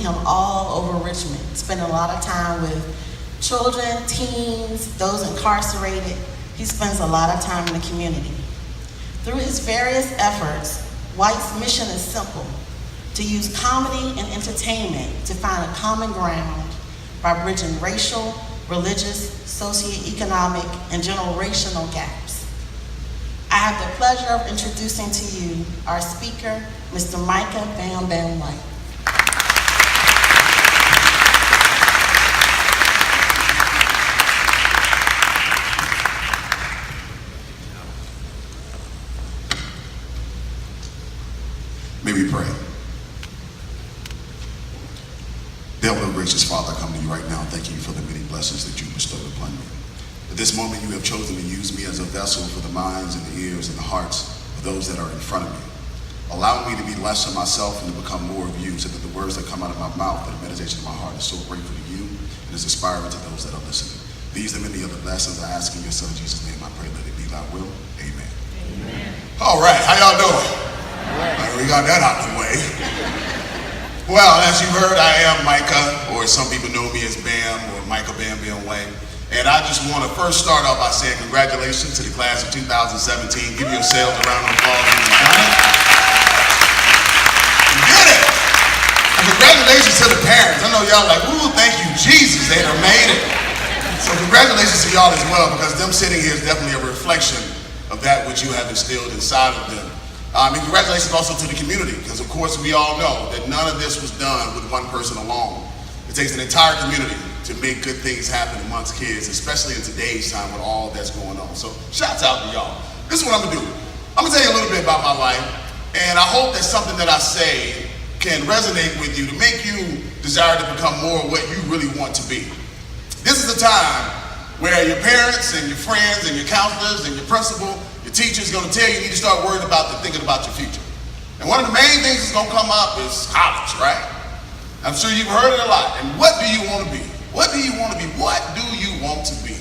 him all over Richmond, spending a lot of time with children, teens, those incarcerated. He spends a lot of time in the community. Through his various efforts, White's mission is simple: to use comedy and entertainment to find a common ground by bridging racial, religious, socioeconomic, and generational gaps. I have the pleasure of introducing to you our speaker, Mr. Micah Bam-Bamm White. May we pray. Dear Lord, gracious Father, I come to you right now thanking you for the many blessings that you bestowed upon me. At this moment, you have chosen to use me as a vessel for the minds and the ears and the hearts of those that are in front of me. Allow me to be less of myself and to become more of you, so that the words that come out of my mouth and the meditation of my heart is so grateful to you and is inspiring to those that are listening. These and many other blessings I ask in your Son, Jesus' name, I pray, let it be thy will. Amen. Amen. All right, how y'all doing? Right, we got that out of the way. Well, as you heard, I am Micah, or some people know me as Bam, or Micah Bam-Bamm White. And I just want to first start off by saying congratulations to the class of 2017. Give yourselves a round of applause when you done it. You did it! And congratulations to the parents. I know y'all like, ooh, thank you, Jesus, they done made it. So congratulations to y'all as well, because them sitting here is definitely a reflection of that which you have instilled inside of them. And congratulations also to the community, because of course we all know that none of this was done with one person alone. It takes an entire community to make good things happen amongst kids, especially in today's time with all that's going on. So shouts out to y'all. This is what I'm gonna do. I'm gonna tell you a little bit about my life, and I hope that something that I say can resonate with you to make you desire to become more of what you really want to be. This is a time where your parents and your friends and your counselors and your principal, your teacher is going to tell you, you need to start worrying about thinking about your future. And one of the main things that's going to come up is college, right? I'm sure you've heard it a lot. And what do you want to be? What do you want to be? What do you want to be?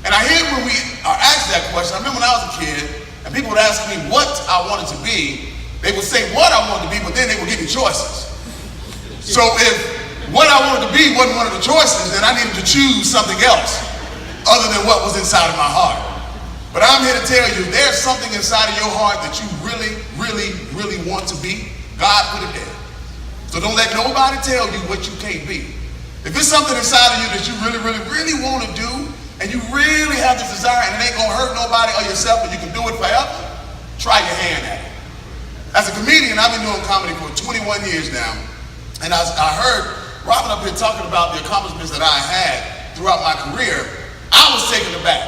And I hear when we are asked that question, I remember when I was a kid, and people would ask me what I wanted to be, they would say what I wanted to be, but then they would give me choices. So if what I wanted to be wasn't one of the choices, then I needed to choose something else other than what was inside of my heart. But I'm here to tell you, there's something inside of your heart that you really, really, really want to be. God put it there. So don't let nobody tell you what you can't be. If it's something inside of you that you really, really, really want to do, and you really have this desire, and it ain't gonna hurt nobody or yourself, and you can do it forever, try your hand at it. As a comedian, I've been doing comedy for 21 years now, and I heard Robin up here talking about the accomplishments that I had throughout my career. I was taken aback,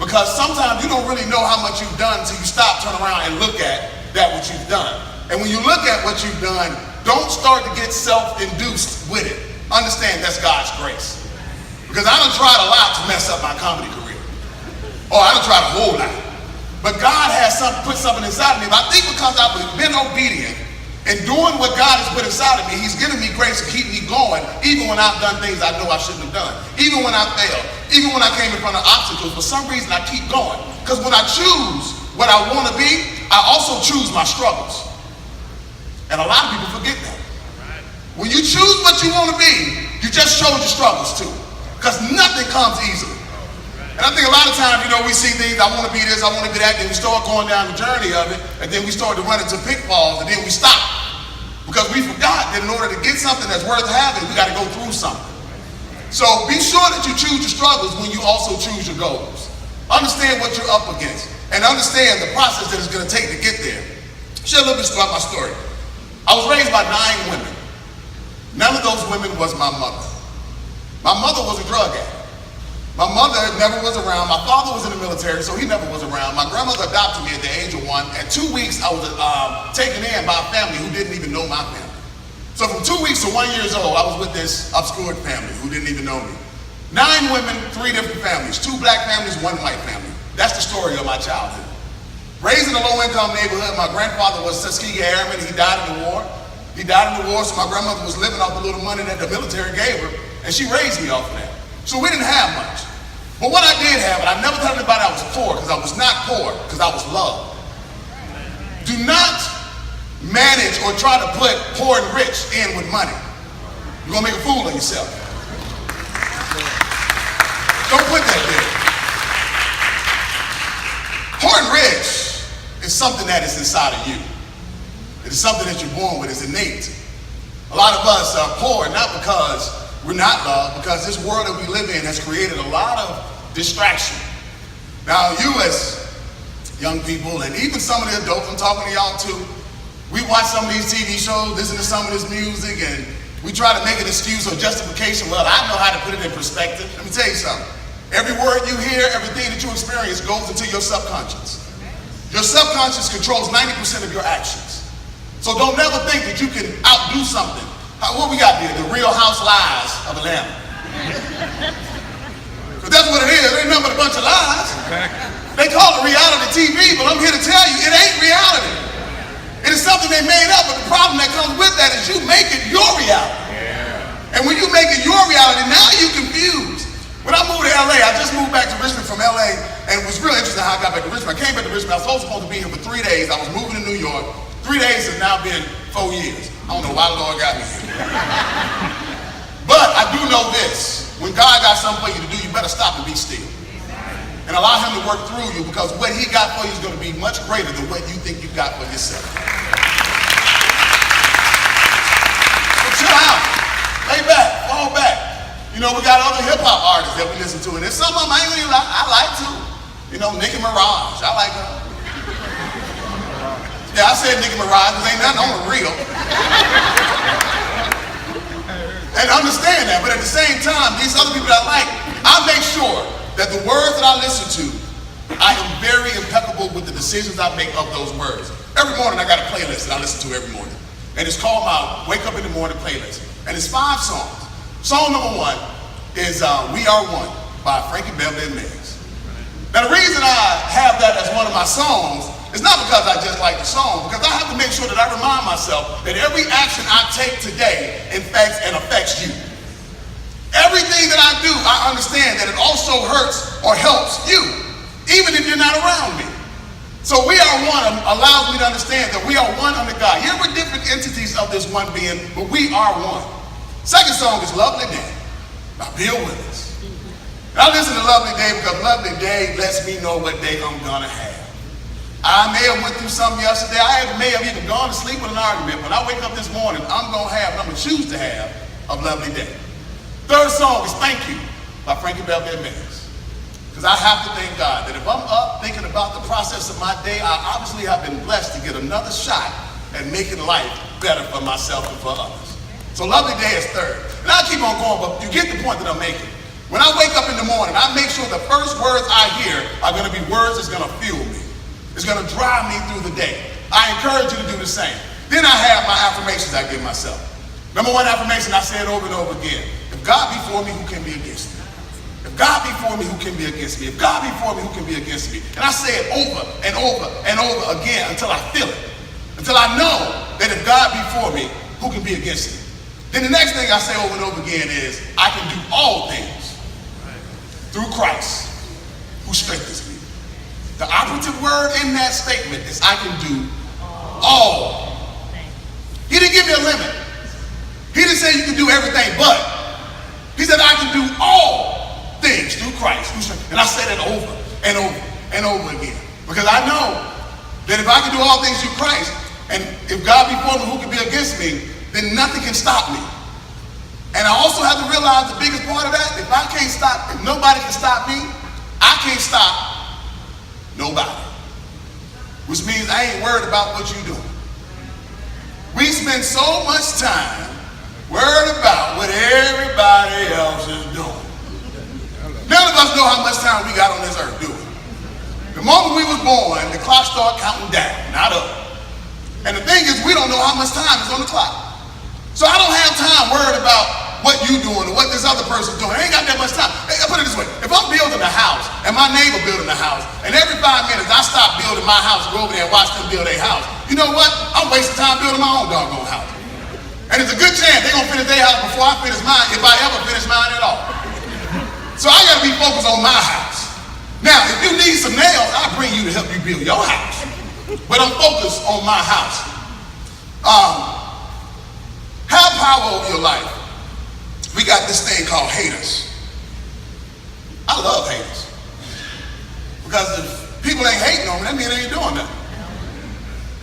because sometimes you don't really know how much you've done until you stop, turn around, and look at that what you've done. And when you look at what you've done, don't start to get self-induced with it. Understand that's God's grace. Because I done tried a lot to mess up my comedy career. Or I done tried a whole lot. But God has put something inside of me. But I think because I've been obedient and doing what God has put inside of me, he's given me grace to keep me going, even when I've done things I know I shouldn't have done. Even when I failed. Even when I came in front of obstacles. For some reason, I keep going. Because when I choose what I want to be, I also choose my struggles. And a lot of people forget that. When you choose what you want to be, you just chose your struggles too. Because nothing comes easily. And I think a lot of times, we see things, I want to be this, I want to be that, then we start going down the journey of it, and then we start to run into pitfalls, and then we stop. Because we forgot that in order to get something that's worth having, we got to go through something. So be sure that you choose your struggles when you also choose your goals. Understand what you're up against, and understand the process that it's going to take to get there. Share a little bit about my story. I was raised by 9 women. None of those women was my mother. My mother was a drug addict. My mother never was around. My father was in the military, so he never was around. My grandmother adopted me at the age of 1. At 2 weeks, I was taken in by a family who didn't even know my family. So from 2 weeks to 1 year old, I was with this obscured family who didn't even know me. 9 women, 3 different families. 2 black families, 1 white family. That's the story of my childhood. Raised in a low-income neighborhood, my grandfather was a Tuskegee Airman. He died in the war. So my grandmother was living off the little money that the military gave her, and she raised me off of that. So we didn't have much. But what I did have, and I never told anybody I was poor, because I was not poor, because I was loved. Do not manage or try to put poor and rich in with money. You're gonna make a fool of yourself. Don't put that there. Poor and rich is something that is inside of you. It is something that you're born with, it's innate. A lot of us are poor, not because we're not loved, because this world that we live in has created a lot of distraction. Now, you as young people, and even some of the adults, I'm talking to y'all too, we watch some of these TV shows, listen to some of this music, and we try to make an excuse or justification. Well, I know how to put it in perspective. Let me tell you something. Every word you hear, everything that you experience goes into your subconscious. Your subconscious controls 90% of your actions. So don't never think that you can outdo something. What we got here? The Real House Lies of Atlanta. Because that's what it is. It ain't nothing but a bunch of lies. They call it reality TV, but I'm here to tell you, it ain't reality. It is something they made up, but the problem that comes with that is you make it your reality. And when you make it your reality, now you're confused. When I moved to LA, I just moved back to Richmond from LA, and it was really interesting how I got back to Richmond. I came back to Richmond, I was supposed to be here for 3 days. I was moving to New York. 3 days has now been 4 years. I don't know why the Lord got me here. But I do know this. When God got something for you to do, you better stop and be still. And allow him to work through you, because what he got for you is going to be much greater than what you think you got for yourself. So chill out. Lay back. Fall back. You know, we got other hip-hop artists that we listen to, and there's some of them I like too. You know, Nicki Minaj. I like her. Yeah, I said Nicki Minaj, because ain't nothing on the real. And understand that, but at the same time, these other people that I like, I make sure that the words that I listen to, I am very impeccable with the decisions I make of those words. Every morning I got a playlist that I listen to every morning. And it's called my Wake Up in the Morning playlist. And it's 5 songs. Song number 1 is We Are One by Bam-Bamm. Now the reason I have that as one of my songs is not because I just like the song, because I have to make sure that I remind myself that every action I take today affects you. Everything that I do, I understand that it also hurts or helps you, even if you're not around me. So We Are One allows me to understand that we are one under God. Yeah, we're different entities of this one being, but we are one. Second song is Lovely Day by Loveliness. And I listen to Lovely Day because Lovely Day lets me know what day I'm gonna have. I may have went through something yesterday. I may have even gone to sleep with an argument. When I wake up this morning, I'm gonna choose to have a lovely day. Third song is Thank You by Bam-Bamm. Because I have to thank God that if I'm up thinking about the process of my day, I obviously have been blessed to get another shot at making life better for myself and for others. So Lovely Day is third. And I'll keep on going, but you get the point that I'm making. When I wake up in the morning, I make sure the first words I hear are gonna be words that's gonna fuel me. It's going to drive me through the day. I encourage you to do the same. Then I have my affirmations I give myself. Number 1 affirmation, I say it over and over again. If God be for me, who can be against me? If God be for me, who can be against me? If God be for me, who can be against me? And I say it over and over and over again until I feel it. Until I know that if God be for me, who can be against me? Then the next thing I say over and over again is, I can do all things through Christ who strengthens me. The operative word in that statement is I can do all. He didn't give me a limit. He didn't say you can do everything, but he said I can do all things through Christ. And I say that over and over and over again. Because I know that if I can do all things through Christ, and if God be for me, who can be against me, then nothing can stop me. And I also have to realize the biggest part of that, if nobody can stop me, I can't stop nobody. Which means I ain't worried about what you're doing. We spend so much time worried about what everybody else is doing. None of us know how much time we got on this earth, do we? The moment we was born, the clock started counting down, not up. And the thing is, we don't know how much time is on the clock. So I don't have time worried about what you doing or what this other person's doing. I ain't got that much time. Hey, I put it this way. If I'm building a house and my neighbor building a house, and every 5 minutes I stop building my house and go over there and watch them build their house, you know what? I'm wasting time building my own doggone house. And it's a good chance they're gonna finish their house before I finish mine, if I ever finish mine at all. So I gotta be focused on my house. Now, if you need some nails, I'll bring you to help you build your house. But I'm focused on my house. Have power over your life. we got this thing called haters. I love haters. Because if people ain't hating on me, that means they ain't doing nothing.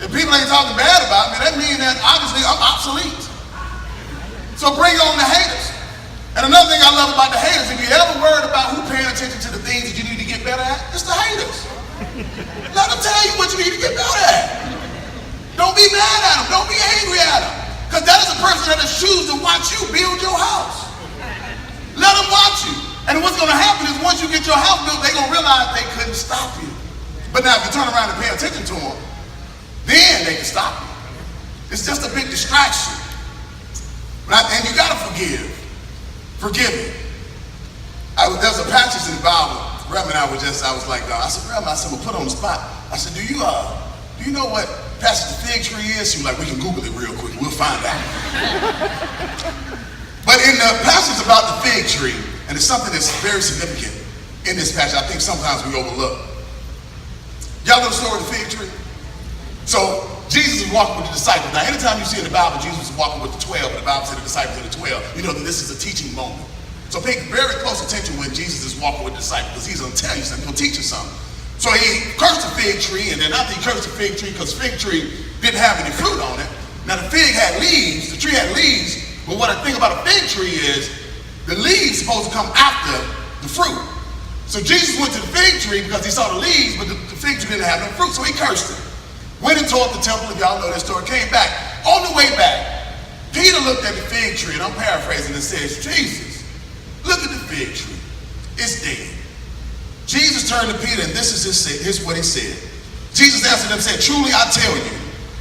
If people ain't talking bad about me, that means that obviously I'm obsolete. So bring on the haters. And another thing I love about the haters, if you ever worried about who paying attention to the things that you need to get better at, it's the haters. Let them tell you what you need to get better at. Don't be mad at them. Don't be angry at them. Because that is a person that is choose to watch you build your house. Let them watch you. And what's going to happen is once you get your house built, they're going to realize they couldn't stop you. But now if you turn around and pay attention to them, then they can stop you. It's just a big distraction. And you got to forgive. Forgive me. There's a passage in the Bible. Reverend, I was like, I said, Reverend, I said, we'll put on the spot. I said, do you know what passage the fig tree is? She was like, we can Google it real quick. We'll find out. But in the passage about the fig tree, and it's something that's very significant in this passage, I think sometimes we overlook. Y'all know the story of the fig tree? So Jesus is walking with the disciples. Now, anytime you see in the Bible, Jesus is walking with the 12, and the Bible said the disciples are the 12, you know that this is a teaching moment. So pay very close attention when Jesus is walking with the disciples, because he's going to tell you something, he'll teach you something. So he cursed the fig tree, and then after he cursed the fig tree, because the fig tree didn't have any fruit on it. Now the fig had leaves, the tree had leaves, but what I think about a fig tree is the leaves supposed to come after the fruit. So Jesus went to the fig tree because he saw the leaves, but the fig tree didn't have no fruit, so he cursed it. Went and taught the temple, if y'all know that story, came back. On the way back, Peter looked at the fig tree, and I'm paraphrasing, and says, Jesus, look at the fig tree. It's dead. Jesus turned to Peter, and this is what he said. Jesus answered him and said, truly I tell you,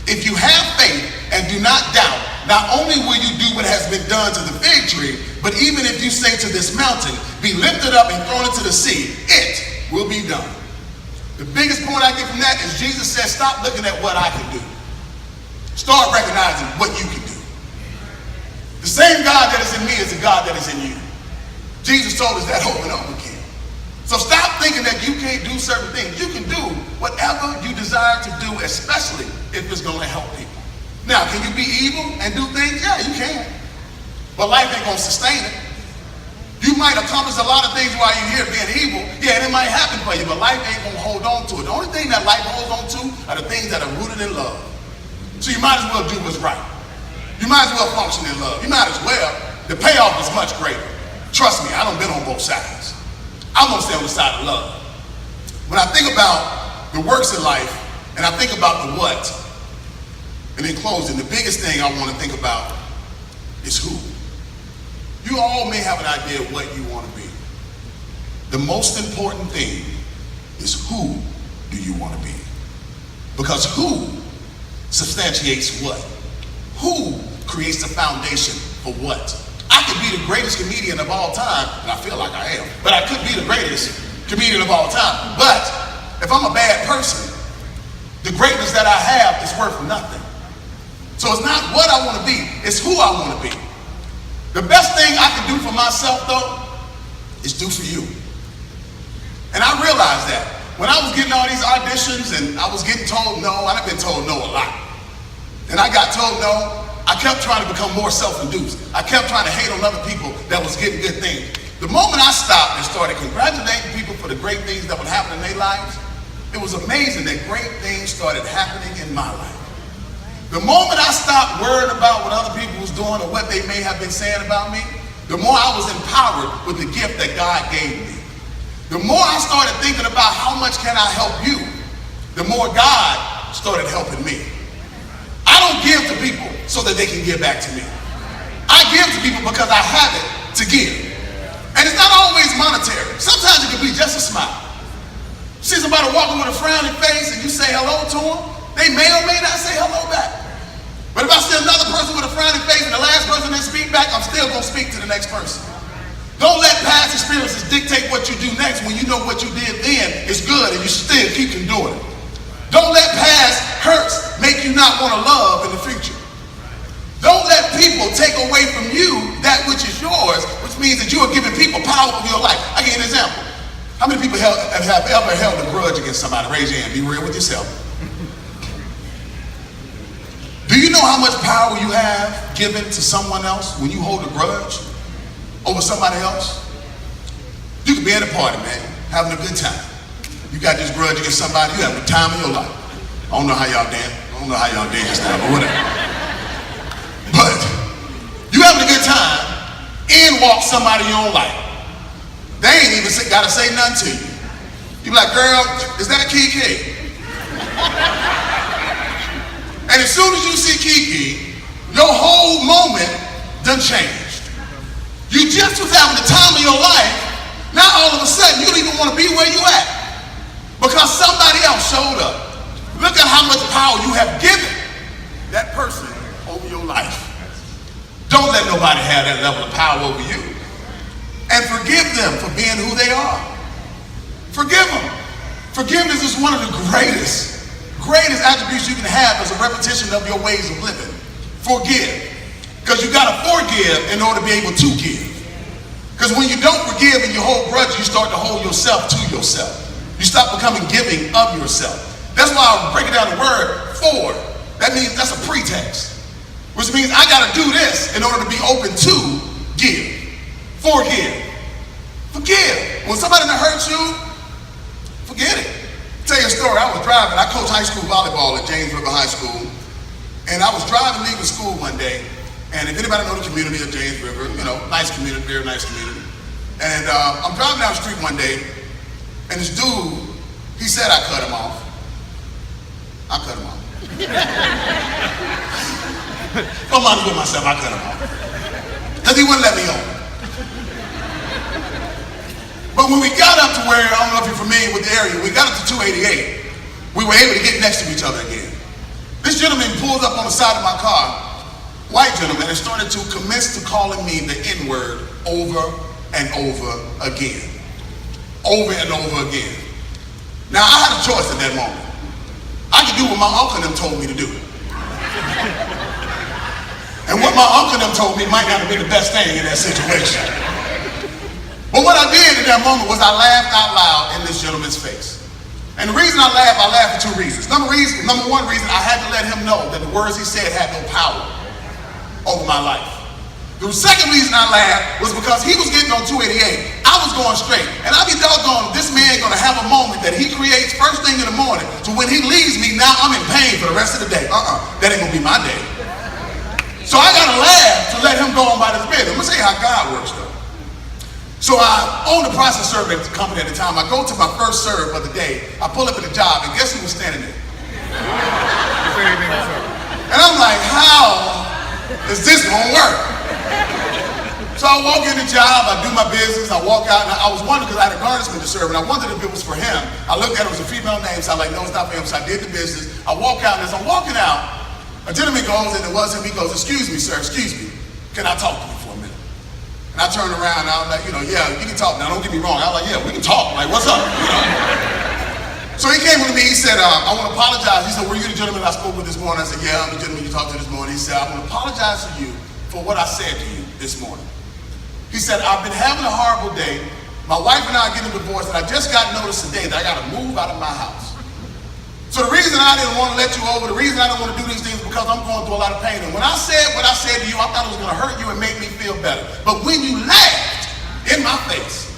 if you have faith and do not doubt, not only will you do what has been done to the fig tree, but even if you say to this mountain, be lifted up and thrown into the sea, it will be done. The biggest point I get from that is Jesus said, stop looking at what I can do. Start recognizing what you can do. The same God that is in me is the God that is in you. Jesus told us that over and over again. So stop thinking that you can't do certain things. You can do whatever you desire to do, especially if it's going to help people. Now, can you be evil and do things? Yeah, you can. But life ain't going to sustain it. You might accomplish a lot of things while you're here being evil. Yeah, and it might happen for you, but life ain't going to hold on to it. The only thing that life holds on to are the things that are rooted in love. So you might as well do what's right. You might as well function in love. You might as well. The payoff is much greater. Trust me, I done been on both sides. I'm going to stay on the side of love. When I think about the works in life, and I think about the what, and in closing, the biggest thing I want to think about is who. You all may have an idea of what you want to be. The most important thing is who do you want to be? Because who substantiates what? Who creates the foundation for what? I could be the greatest comedian of all time, and I feel like I am, but I could be the greatest comedian of all time. But if I'm a bad person, the greatness that I have is worth nothing. So it's not what I want to be, it's who I want to be. The best thing I can do for myself, though, is do for you. And I realized that. When I was getting all these auditions and I was getting told no, I've been told no a lot. And I got told no, I kept trying to become more self-induced. I kept trying to hate on other people that was getting good things. The moment I stopped and started congratulating people for the great things that would happen in their lives, it was amazing that great things started happening in my life. The moment I stopped worrying about what other people was doing or what they may have been saying about me, the more I was empowered with the gift that God gave me. The more I started thinking about how much can I help you, the more God started helping me. I don't give to people so that they can give back to me. I give to people because I have it to give. And it's not always monetary. Sometimes it can be just a smile. You see somebody walking with a frowning face and you say hello to them, they may or may not say hello back. But if I see another person with a frowning face and the last person that speak back, I'm still going to speak to the next person. Don't let past experiences dictate what you do next when you know what you did then is good and you still keep doing it. Don't let past hurts make you not want to love in the future. Don't let people take away from you that which is yours, which means that you are giving people power over your life. I'll give you an example. How many people have ever held a grudge against somebody? Raise your hand. Be real with yourself. Do you know how much power you have given to someone else when you hold a grudge? over somebody else? You could be at a party, man, having a good time. You got this grudge against somebody, you having the time of your life. I don't know how y'all dance. I don't know how y'all dance now, but whatever. But you having a good time, in walks somebody you don't like. They ain't even gotta say nothing to you. You be like, girl, is that Kiki? And as soon as you see Kiki, your whole moment done changed. You just was having the time of your life, now all of a sudden you don't even want to be where you at because somebody else showed up. Look at how much power you have given that person over your life. Don't let nobody have that level of power over you. And forgive them for being who they are. Forgive them. Forgiveness is one of the greatest attributes you can have as a repetition of your ways of living. Forgive. Because you got to forgive in order to be able to give. Because when you don't forgive and you hold grudges, you start to hold yourself to yourself. You stop becoming giving of yourself. That's why I break it down the word for. That means that's a pretext. Which means I got to do this in order to be open to give. Forgive. Forgive. When somebody that hurts you, forget it. I'll tell you a story. I was driving. I coached high school volleyball at James River High School. And I was driving leaving school one day. And if anybody know the community of James River, you know, nice community, very nice community. And I'm driving down the street one day. And this dude, he said I cut him off. I cut him off. I'm honest with myself, I cut him off. Because he wouldn't let me on. But when we got up to where, I don't know if you're familiar with the area, we got up to 288, we were able to get next to each other again. This gentleman pulls up on the side of my car, white gentleman, and started to commence to calling me the N-word over and over again. Over and over again. Now, I had a choice at that moment. I could do what my uncle and them told me to do. And what my uncle and them told me might not have been the best thing in that situation. But what I did in that moment was I laughed out loud in this gentleman's face. And the reason I laughed for two reasons. Number one reason, I had to let him know that the words he said had no power over my life. The second reason I laughed was because he was getting on 288. I was going straight. And I'd be doggone, this man gonna have a moment that he creates first thing in the morning. So when he leaves me, now I'm in pain for the rest of the day. That ain't gonna be my day. So I gotta laugh to let him go on by this business. I'm gonna say how God works though. So I owned a process server at the company at the time. I go to my first serve of the day. I pull up at the job, and guess who was standing there? And I'm like, how is this gonna work? So I walk in the job, I do my business, I walk out, and I was wondering because I had a garnishment to serve, and I wondered if it was for him. I looked at it, it was a female name, so I was like, no, it's not for him. So I did the business. I walk out, and as I'm walking out, a gentleman goes, and it was him. He goes, excuse me, sir, excuse me. Can I talk to you for a minute? And I turned around, and I was like, yeah, you can talk. Now, don't get me wrong. I was like, yeah, we can talk. Like, what's up? So he came to me, he said, I want to apologize. He said, were you the gentleman I spoke with this morning? I said, yeah, I'm the gentleman you talked to this morning. He said, I want to apologize to you for what I said to you this morning. He said, I've been having a horrible day. My wife and I are getting a divorce, and I just got notice today that I got to move out of my house. So the reason I didn't want to let you over, the reason I didn't want to do these things is because I'm going through a lot of pain. And when I said what I said to you, I thought it was going to hurt you and make me feel better. But when you laughed in my face,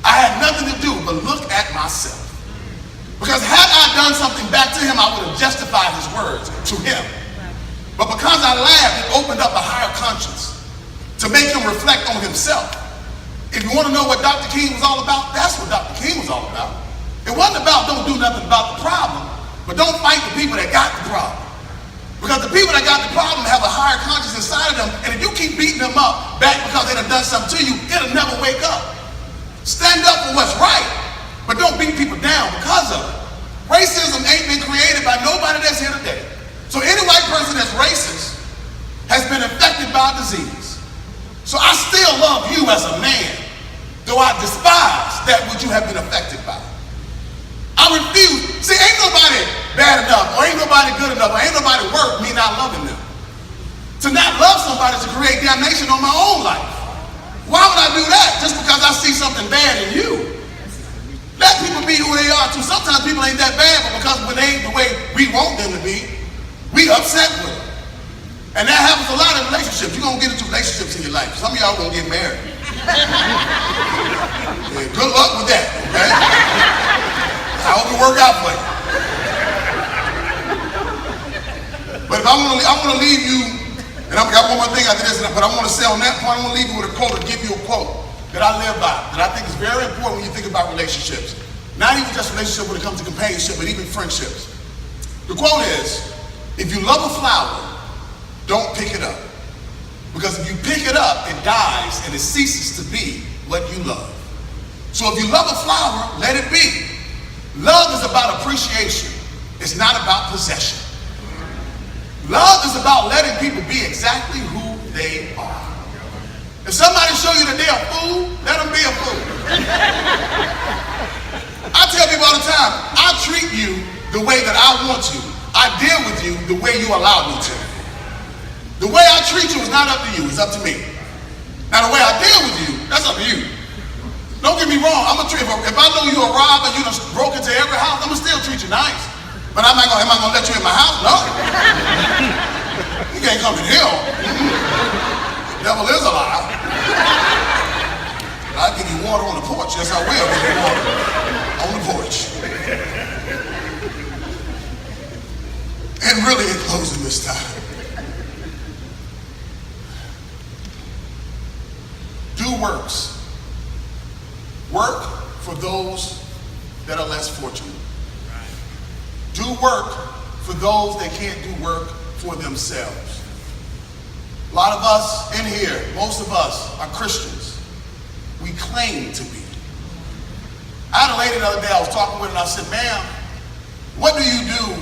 I had nothing to do but look at myself. Because had I done something back to him, I would have justified his words to him. But because I laughed, it opened up a higher conscience to make him reflect on himself. If you want to know what Dr. King was all about, that's what Dr. King was all about. It wasn't about don't do nothing about the problem, but don't fight the people that got the problem. Because the people that got the problem have a higher conscience inside of them, and if you keep beating them up back because they done something to you, it'll never wake up. Stand up for what's right, but don't beat people down because of it. Racism ain't been created by nobody that's here today. So any white person that's racist has been infected by a disease. So I still love you as a man, though I despise that which you have been affected by. I refuse. See, ain't nobody bad enough, or ain't nobody good enough, or ain't nobody worth me not loving them. To not love somebody is to create damnation on my own life. Why would I do that? Just because I see something bad in you. Let people be who they are too. Sometimes people ain't that bad, but because when they ain't the way we want them to be, we upset with them. And that happens a lot in relationships. You're going to get into relationships in your life. Some of y'all going to get married. Yeah, good luck with that, okay? I hope it work out for you. But if I want to leave you, and I've got one more thing after this, but I want to say on that point, I want to leave you with a quote or give you a quote that I live by, that I think is very important when you think about relationships. Not even just relationships when it comes to companionship, but even friendships. The quote is, if you love a flower, don't pick it up. Because if you pick it up, it dies and it ceases to be what you love. So if you love a flower, let it be. Love is about appreciation. It's not about possession. Love is about letting people be exactly who they are. If somebody show you that they're a fool, let them be a fool. I tell people all the time, I treat you the way that I want you. I deal with you the way you allow me to. The way I treat you is not up to you, it's up to me. Now the way I deal with you, that's up to you. Don't get me wrong, I'm gonna treat, if I know you're a robber, you done broke into every house, I'm gonna still treat you nice. But am I gonna let you in my house? No. You can't come in here. The devil is a lie. I'll give you water on the porch. Yes, I will give you water on the porch. And really in closing this time, do works. Work for those that are less fortunate. Do work for those that can't do work for themselves. A lot of us in here, most of us are Christians. We claim to be. I had a lady the other day I was talking with, and I said, ma'am, what do you do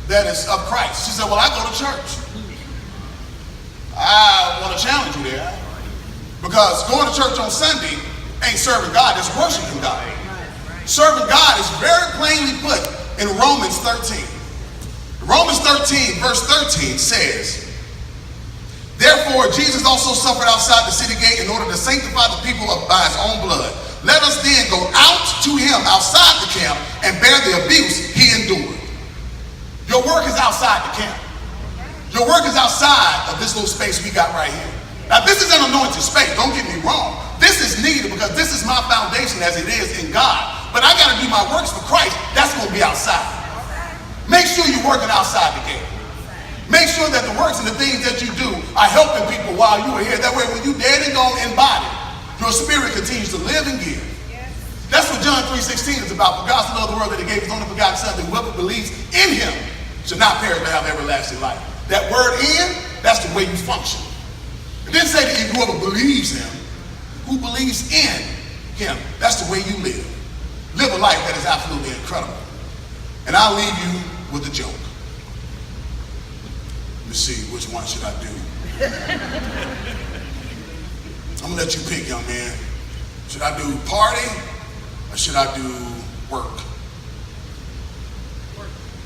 that is of Christ? She said, well, I go to church. I want to challenge you there. Because going to church on Sunday ain't serving God, it's worshiping God. Serving God is very plainly put in Romans 13. Romans 13, verse 13 says, therefore Jesus also suffered outside the city gate in order to sanctify the people by his own blood. Let us then go out to him outside the camp and bear the abuse he endured. Your work is outside the camp. Your work is outside of this little space we got right here. Now this is an anointed space, don't get me wrong. This is needed because this is my foundation as it is in God. But I got to do my works for Christ. That's going to be outside. Make sure you're working outside the gate. Make sure that the works and the things that you do are helping people while you are here. That way when you're dead and gone in body, your spirit continues to live and give. That's what John 3:16 is about. For God so loved the world that he gave his only begotten son, that whoever believes in him should not perish but have everlasting life. That word in, that's the way you function. It didn't say that if whoever believes him, who believes in him, that's the way you live. Live a life that is absolutely incredible. And I'll leave you with a joke. Let me see, which one should I do? I'm gonna let you pick, young man. Should I do party or should I do work?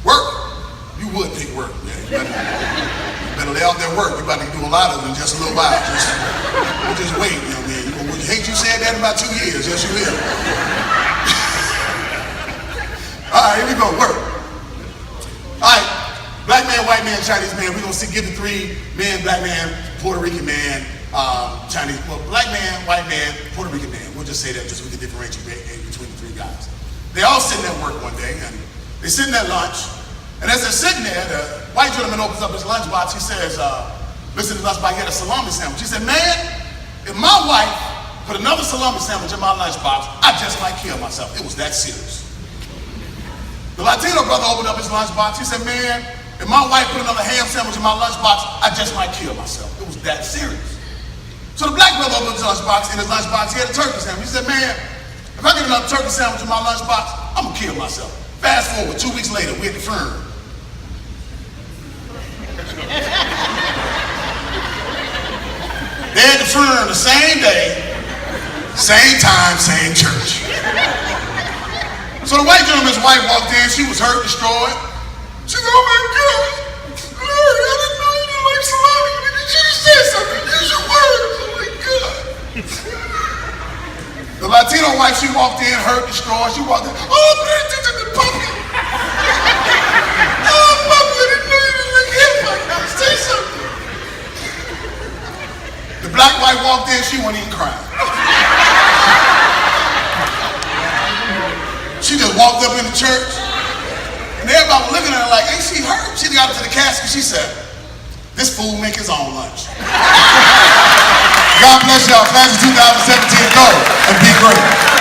Work? You would pick work, man. You better lay out that work. You're about to do a lot of it in just a little while. Just wait, young man. You hate you said that in about 2 years. Yes, you will. All right, here we go, work. All right, black man, white man, Chinese man. We're going to give the 3 men, black man, Puerto Rican man, Chinese, well, black man, white man, Puerto Rican man. We'll just say that just so we can differentiate between the 3 guys. They all sitting at work one day, and they're sitting at lunch, and as they're sitting there, the white gentleman opens up his lunchbox. He says, listen to the lunchbox, he had a salami sandwich. He said, man, if my wife put another salami sandwich in my lunchbox, I just might kill myself. It was that serious. The Latino brother opened up his lunchbox. He said, man, if my wife put another ham sandwich in my lunchbox, I just might kill myself. It was that serious. So the black brother opened his lunchbox. In his lunchbox, he had a turkey sandwich. He said, man, if I get another turkey sandwich in my lunchbox, I'm going to kill myself. Fast forward, 2 weeks later, we at the firm. They're at the firm the same day, same time, same church. So the white gentleman's wife walked in. She was hurt, destroyed. She said, oh my God, Larry, I didn't know you didn't like salami. Did you say something? Use your words. Oh my God. The Latino wife, she walked in, hurt, destroyed. She walked in, oh, the puppy. Oh, puppy, I didn't know you didn't like him. Say something. The black wife walked in, she wasn't even crying. She just walked up in the church, and everybody was looking at her like, ain't she hurt? She got up to the casket, she said, this fool make his own lunch. God bless y'all. Class of 2017, go and be great.